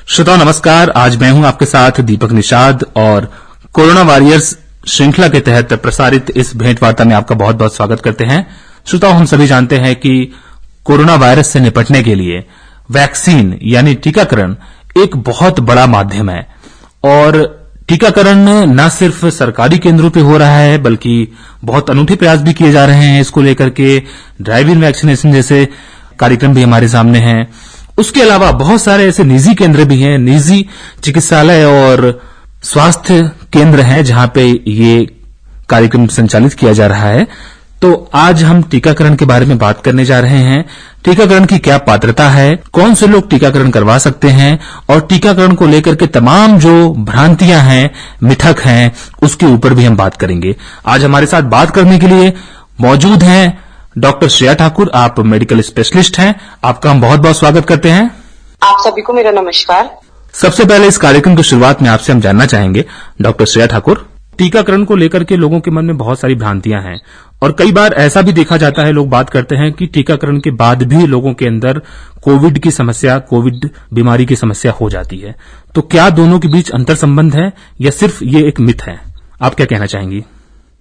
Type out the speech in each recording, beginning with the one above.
श्रोताओं नमस्कार। आज मैं हूं आपके साथ दीपक निषाद और कोरोना वॉरियर्स श्रृंखला के तहत प्रसारित इस भेंट वार्ता में आपका बहुत बहुत स्वागत करते हैं। श्रोताओं, हम सभी जानते हैं कि कोरोना वायरस से निपटने के लिए वैक्सीन यानी टीकाकरण एक बहुत बड़ा माध्यम है और टीकाकरण न सिर्फ सरकारी केंद्रों पे हो रहा है बल्कि बहुत अनूठे प्रयास भी किए जा रहे हैं इसको लेकर के। ड्राइव इन वैक्सीनेशन जैसे कार्यक्रम भी हमारे सामने हैं। उसके अलावा बहुत सारे ऐसे निजी केंद्र भी हैं, निजी चिकित्सालय और स्वास्थ्य केंद्र हैं जहां पे ये कार्यक्रम संचालित किया जा रहा है। तो आज हम टीकाकरण के बारे में बात करने जा रहे हैं। टीकाकरण की क्या पात्रता है, कौन से लोग टीकाकरण करवा सकते हैं और टीकाकरण को लेकर के तमाम जो भ्रांतियां हैं, मिथक हैं, उसके ऊपर भी हम बात करेंगे। आज हमारे साथ बात करने के लिए मौजूद हैं डॉक्टर श्रेया ठाकुर। आप मेडिकल स्पेशलिस्ट हैं, आपका हम बहुत बहुत स्वागत करते हैं। आप सभी को मेरा नमस्कार। सबसे पहले इस कार्यक्रम की शुरुआत में आपसे हम जानना चाहेंगे डॉक्टर श्रेया ठाकुर, टीकाकरण को लेकर के लोगों के मन में बहुत सारी भ्रांतियां हैं और कई बार ऐसा भी देखा जाता है, लोग बात करते हैं कि टीकाकरण के बाद भी लोगों के अंदर कोविड की समस्या, कोविड बीमारी की समस्या हो जाती है। तो क्या दोनों के बीच अंतर संबंध है या सिर्फ ये एक मिथ है? आप क्या कहना चाहेंगी?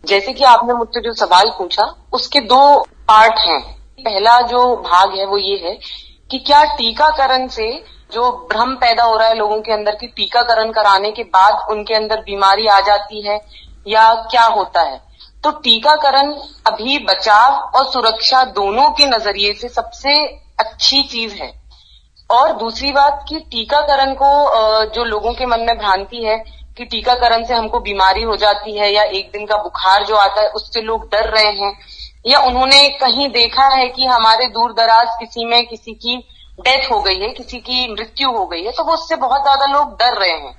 जैसे कि आपने मुझसे जो सवाल पूछा उसके दो पार्ट हैं। पहला जो भाग है वो ये है कि क्या टीकाकरण से जो भ्रम पैदा हो रहा है लोगों के अंदर कि टीकाकरण कराने के बाद उनके अंदर बीमारी आ जाती है या क्या होता है। तो टीकाकरण अभी बचाव और सुरक्षा दोनों के नजरिए से सबसे अच्छी चीज है। और दूसरी बात कि टीकाकरण को जो लोगों के मन में भ्रांति है कि टीकाकरण से हमको बीमारी हो जाती है या एक दिन का बुखार जो आता है उससे लोग डर रहे हैं, या उन्होंने कहीं देखा है कि हमारे दूर दराज किसी की डेथ हो गई है, किसी की मृत्यु हो गई है, तो वो उससे बहुत ज्यादा लोग डर रहे हैं।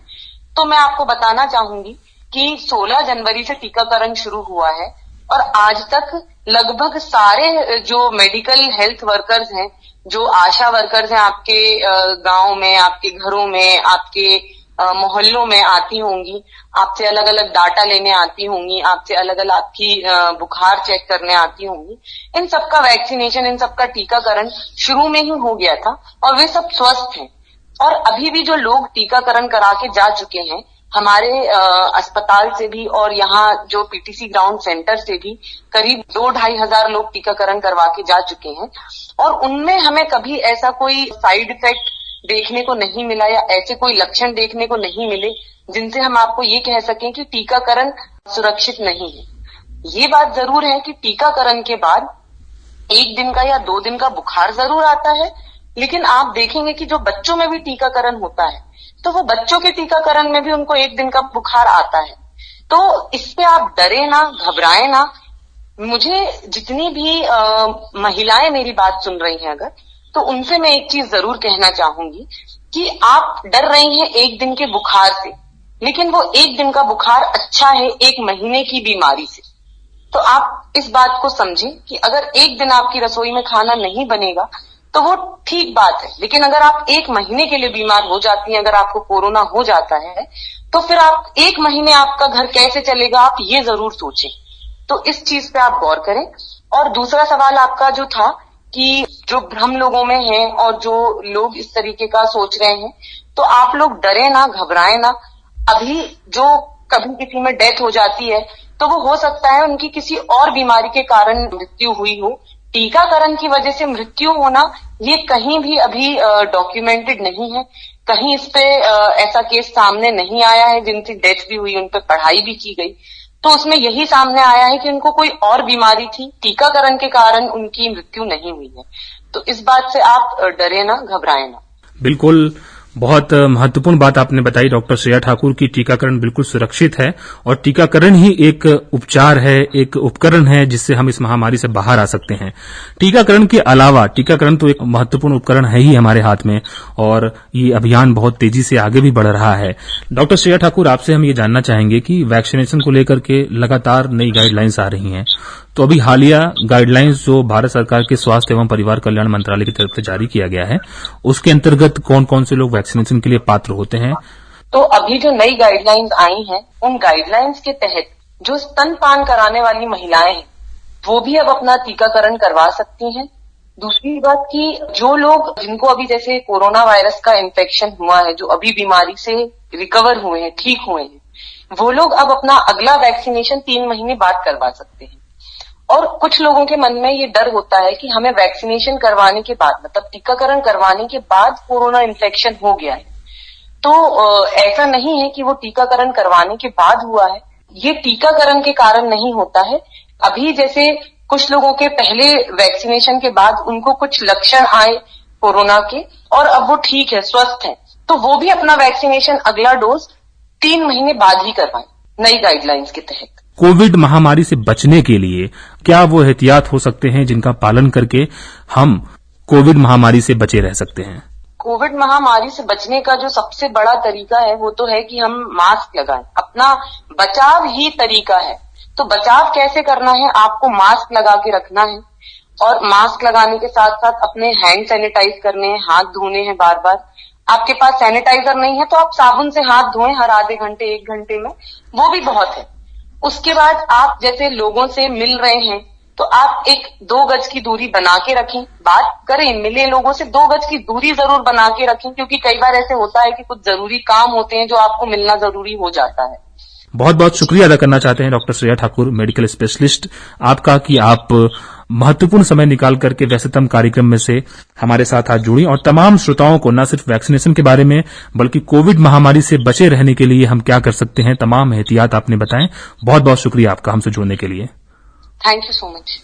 तो मैं आपको बताना चाहूंगी कि 16 जनवरी से टीकाकरण शुरू हुआ है और आज तक लगभग सारे जो मेडिकल हेल्थ वर्कर्स हैं, जो आशा वर्कर्स हैं, आपके गांव में, आपके घरों में, आपके मोहल्लों में आती होंगी, आपसे अलग अलग डाटा लेने आती होंगी, आपसे अलग अलग आपकी बुखार चेक करने आती होंगी। इन सबका वैक्सीनेशन, इन सबका टीकाकरण शुरू में ही हो गया था और वे सब स्वस्थ हैं। और अभी भी जो लोग टीकाकरण करा के जा चुके हैं हमारे अस्पताल से भी और यहाँ जो पीटीसी ग्राउंड सेंटर से भी करीब 2-2.5 हजार लोग टीकाकरण करवा के जा चुके हैं और उनमें हमें कभी ऐसा कोई साइड इफेक्ट देखने को नहीं मिला या ऐसे कोई लक्षण देखने को नहीं मिले जिनसे हम आपको ये कह सकें कि टीकाकरण सुरक्षित नहीं है। ये बात जरूर है कि टीकाकरण के बाद 1 दिन का या 2 दिन का बुखार जरूर आता है, लेकिन आप देखेंगे कि जो बच्चों में भी टीकाकरण होता है तो वो बच्चों के टीकाकरण में भी उनको 1 दिन का बुखार आता है। तो इससे आप डरे ना, घबराए ना। मुझे जितनी भी महिलाएं मेरी बात सुन रही हैं अगर, तो उनसे मैं एक चीज जरूर कहना चाहूंगी कि आप डर रही हैं 1 दिन के बुखार से, लेकिन वो 1 दिन का बुखार अच्छा है 1 महीने की बीमारी से। तो आप इस बात को समझें कि अगर 1 दिन आपकी रसोई में खाना नहीं बनेगा तो वो ठीक बात है, लेकिन अगर आप 1 महीने के लिए बीमार हो जाती हैं, अगर आपको कोरोना हो जाता है तो फिर आप 1 महीने आपका घर कैसे चलेगा, आप ये जरूर सोचें। तो इस चीज पे आप गौर करें। और दूसरा सवाल आपका जो था कि जो भ्रम लोगों में है और जो लोग इस तरीके का सोच रहे हैं, तो आप लोग डरे ना, घबराए ना। अभी जो कभी किसी में डेथ हो जाती है तो वो हो सकता है उनकी किसी और बीमारी के कारण मृत्यु हुई हो। टीकाकरण की वजह से मृत्यु होना ये कहीं भी अभी डॉक्यूमेंटेड नहीं है। कहीं इस पे ऐसा केस सामने नहीं आया है जिनकी डेथ भी हुई, उन पर पढ़ाई भी की गई तो उसमें यही सामने आया है कि उनको कोई और बीमारी थी, टीकाकरण के कारण उनकी मृत्यु नहीं हुई है। तो इस बात से आप डरे ना, घबराए ना। बिल्कुल, बहुत महत्वपूर्ण बात आपने बताई डॉक्टर श्रेया ठाकुर की। टीकाकरण बिल्कुल सुरक्षित है और टीकाकरण ही एक उपचार है, एक उपकरण है जिससे हम इस महामारी से बाहर आ सकते हैं। टीकाकरण के अलावा टीकाकरण तो एक महत्वपूर्ण उपकरण है ही हमारे हाथ में और ये अभियान बहुत तेजी से आगे भी बढ़ रहा है। डॉक्टर श्रेया ठाकुर, आपसे हम ये जानना चाहेंगे कि वैक्सीनेशन को लेकर के लगातार नई गाइडलाइंस आ रही हैं, तो अभी हालिया गाइडलाइंस जो भारत सरकार के स्वास्थ्य एवं परिवार कल्याण मंत्रालय की तरफ से जारी किया गया है, उसके अंतर्गत कौन कौन से लोग वैक्सीनेशन के लिए पात्र होते हैं? तो अभी जो नई गाइडलाइंस आई हैं, उन गाइडलाइंस के तहत जो स्तनपान कराने वाली महिलाएं हैं वो भी अब अपना टीकाकरण करवा सकती हैं। दूसरी बात कि जो लोग जिनको अभी जैसे कोरोना वायरस का इन्फेक्शन हुआ है, जो अभी बीमारी से रिकवर हुए हैं, ठीक हुए हैं, वो लोग अब अपना अगला वैक्सीनेशन 3 महीने बाद करवा सकते हैं। और कुछ लोगों के मन में ये डर होता है कि हमें वैक्सीनेशन करवाने के बाद, मतलब टीकाकरण करवाने के बाद कोरोना इन्फेक्शन हो गया है। तो ऐसा नहीं है कि वो टीकाकरण करवाने के बाद हुआ है, ये टीकाकरण के कारण नहीं होता है। अभी जैसे कुछ लोगों के पहले वैक्सीनेशन के बाद उनको कुछ लक्षण आए कोरोना के और अब वो ठीक है, स्वस्थ है, तो वो भी अपना वैक्सीनेशन अगला डोज 3 महीने बाद ही करवाएं, नई गाइडलाइंस के तहत। कोविड महामारी से बचने के लिए क्या वो एहतियात हो सकते हैं जिनका पालन करके हम कोविड महामारी से बचे रह सकते हैं? कोविड महामारी से बचने का जो सबसे बड़ा तरीका है वो तो है कि हम मास्क लगाएं। अपना बचाव ही तरीका है। तो बचाव कैसे करना है? आपको मास्क लगा के रखना है और मास्क लगाने के साथ साथ अपने हैंड सैनिटाइज करने हैं, हाथ धोने हैं बार बार। आपके पास सैनिटाइजर नहीं है तो आप साबुन से हाथ धोएं हर आधे घंटे 1 घंटे में, वो भी बहुत है। उसके बाद आप जैसे लोगों से मिल रहे हैं तो आप 1-2 गज की दूरी बना के रखें, बात करें, मिले लोगों से 2 गज की दूरी जरूर बना के रखें, क्योंकि कई बार ऐसे होता है कि कुछ जरूरी काम होते हैं जो आपको मिलना जरूरी हो जाता है। बहुत बहुत शुक्रिया अदा करना चाहते हैं doctor Shreya Thakur, medical specialist, आपका कि आप महत्वपूर्ण समय निकाल करके व्यस्ततम कार्यक्रम में से हमारे साथ आज जुड़ी और तमाम श्रोताओं को न सिर्फ वैक्सीनेशन के बारे में बल्कि कोविड महामारी से बचे रहने के लिए हम क्या कर सकते हैं, तमाम एहतियात आपने बताएं। बहुत बहुत शुक्रिया आपका हमसे जुड़ने के लिए। Thank you so much.